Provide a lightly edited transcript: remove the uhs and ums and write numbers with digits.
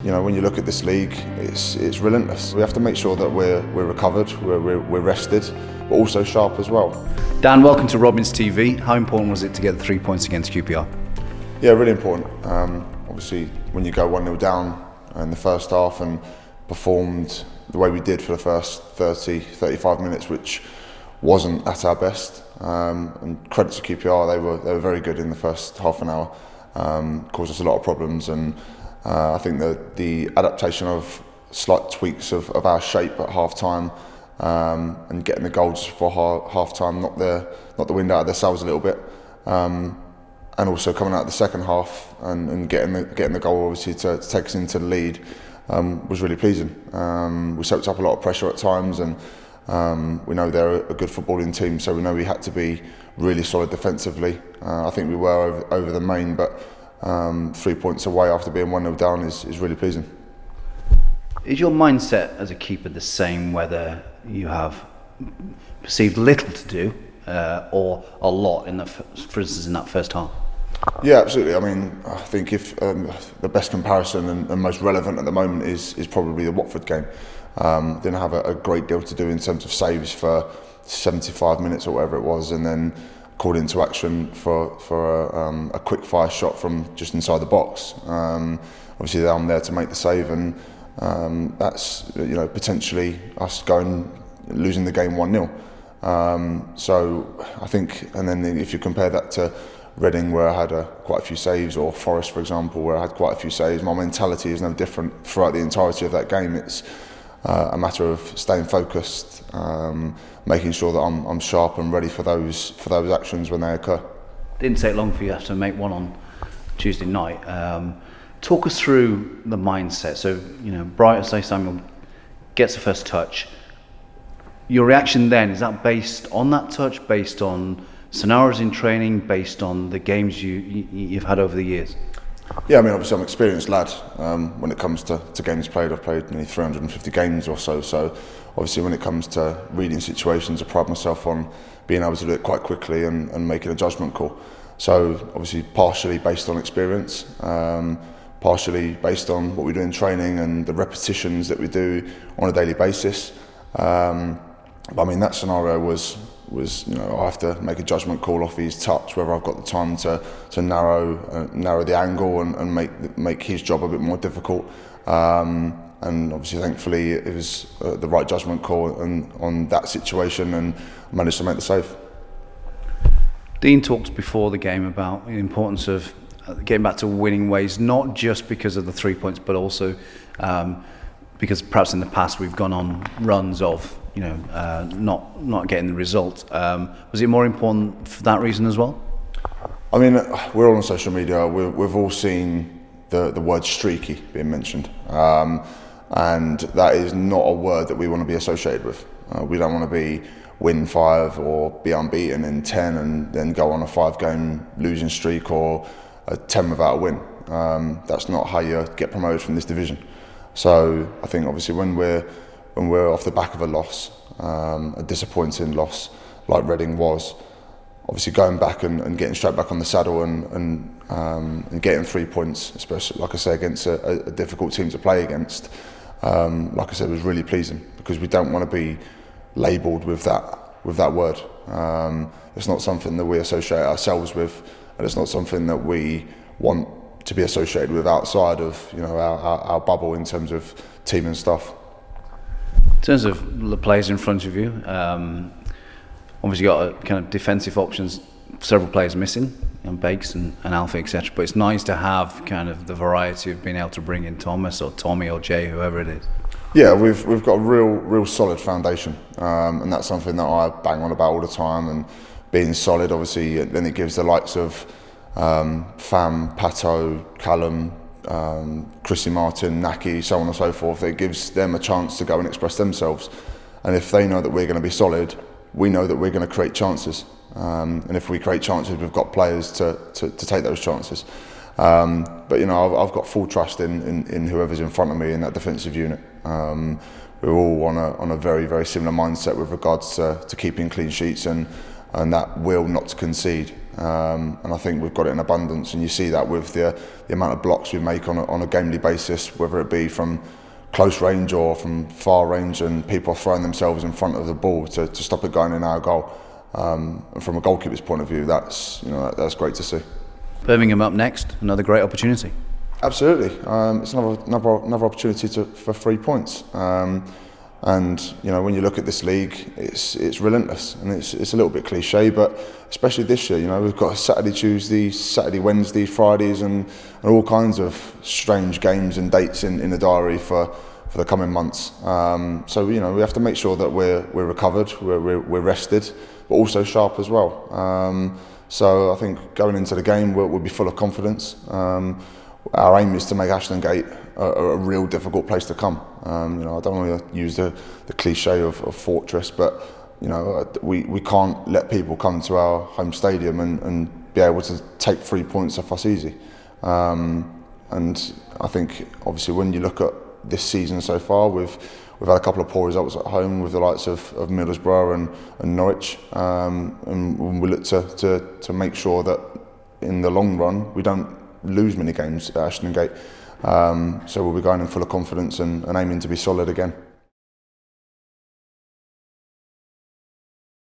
You know, when you look at this league, it's relentless. We have to make sure that we're recovered, we're rested, but also sharp as well. Dan, welcome to Robins TV. How important was it to get the 3 points against QPR? Yeah, really important. Obviously, when you go 1-0 down in the first half and performed the way we did for the first 30-35 minutes, which wasn't at our best. And credit to QPR, they were very good in the first half an hour. Caused us a lot of problems, and I think that the adaptation of slight tweaks of our shape at half time and getting the goal just before half time knocked the wind out of their sails a little bit. And also coming out of the second half and getting the goal obviously to take us into the lead was really pleasing. We soaked up a lot of pressure at times, and we know they're a good footballing team, so we know we had to be really solid defensively. I think we were over the main, but 3 points away after being 1-0 down is really pleasing. Is your mindset as a keeper the same whether you have perceived little to do or a lot for instance in that first half? Yeah, absolutely. I mean, I think if the best comparison and most relevant at the moment is probably the Watford game. Didn't have a great deal to do in terms of saves for 75 minutes or whatever it was, and then called into action for a quick fire shot from just inside the box. Obviously, I'm there to make the save, and that's potentially us losing the game 1-0. So I think, and then if you compare that to Reading, where I had quite a few saves, or Forest, for example, where I had quite a few saves, my mentality is no different throughout the entirety of that game. It's a matter of staying focused, making sure that I'm sharp and ready for those actions when they occur. Didn't take long for you to make one on Tuesday night. Talk us through the mindset. So, Bright, say Samuel gets the first touch. Your reaction then, is that based on that touch, based on scenarios in training, based on the games you've had over the years? Yeah, I mean, obviously I'm an experienced lad when it comes to games played. I've played nearly 350 games or so, so obviously when it comes to reading situations, I pride myself on being able to do it quite quickly and making a judgment call. So obviously partially based on experience, partially based on what we do in training and the repetitions that we do on a daily basis. But I mean, that scenario was I have to make a judgment call off his touch, whether I've got the time to narrow the angle and make his job a bit more difficult. And obviously, thankfully, it was the right judgment call on that situation, and managed to make the save. Dean talked before the game about the importance of getting back to winning ways, not just because of the 3 points, but also because perhaps in the past we've gone on runs of not getting the result. Was it more important for that reason as well? I mean, we're all on social media. We've all seen the word streaky being mentioned, and that is not a word that we want to be associated with. We don't want to be win 5 or be unbeaten in 10 and then go on a 5-game losing streak or a 10 without a win. That's not how you get promoted from this division. So I think obviously when we're off the back of a loss, a disappointing loss like Reading was, obviously going back and getting straight back on the saddle and getting 3 points, especially like I say against a difficult team to play against, like I said, was really pleasing, because we don't want to be labelled with that word. It's not something that we associate ourselves with, and it's not something that we want to be associated with outside of our bubble in terms of team and stuff. In terms of the players in front of you, obviously got a kind of defensive options, several players missing, Bakes and Alfie, etc. But it's nice to have kind of the variety of being able to bring in Thomas or Tommy or Jay, whoever it is. Yeah, we've got a real solid foundation, and that's something that I bang on about all the time. And being solid, obviously, then it gives the likes of Fam, Pato, Callum, Chrissy Martin, Naki, so on and so forth. It gives them a chance to go and express themselves, and if they know that we're going to be solid, we know that we're going to create chances, and if we create chances, we've got players to take those chances. But I've got full trust in whoever's in front of me in that defensive unit. We're all on a very, very similar mindset with regards to keeping clean sheets and that will not to concede. and I think we've got it in abundance. And you see that with the amount of blocks we make on a gamely basis, whether it be from close range or from far range, and people are throwing themselves in front of the ball to stop it going in our goal. And from a goalkeeper's point of view, that's great to see. Birmingham up next, another great opportunity. Absolutely, it's another opportunity for 3 points. And when you look at this league, it's relentless, and it's a little bit cliche, but especially this year, we've got Saturday, Tuesday, Saturday, Wednesday, Fridays, and all kinds of strange games and dates in the diary for the coming months. So we have to make sure that we're recovered, we're rested, but also sharp as well. So I think going into the game, we'll be full of confidence. Our aim is to make Ashton Gate a real difficult place to come. I don't want to use the cliche of fortress, but we can't let people come to our home stadium and be able to take 3 points off us easy. And I think obviously when you look at this season so far, we've had a couple of poor results at home with the likes of Middlesbrough and Norwich, and we look to make sure that in the long run we don't lose many games at Ashton Gate. So we'll be going in full of confidence and aiming to be solid again.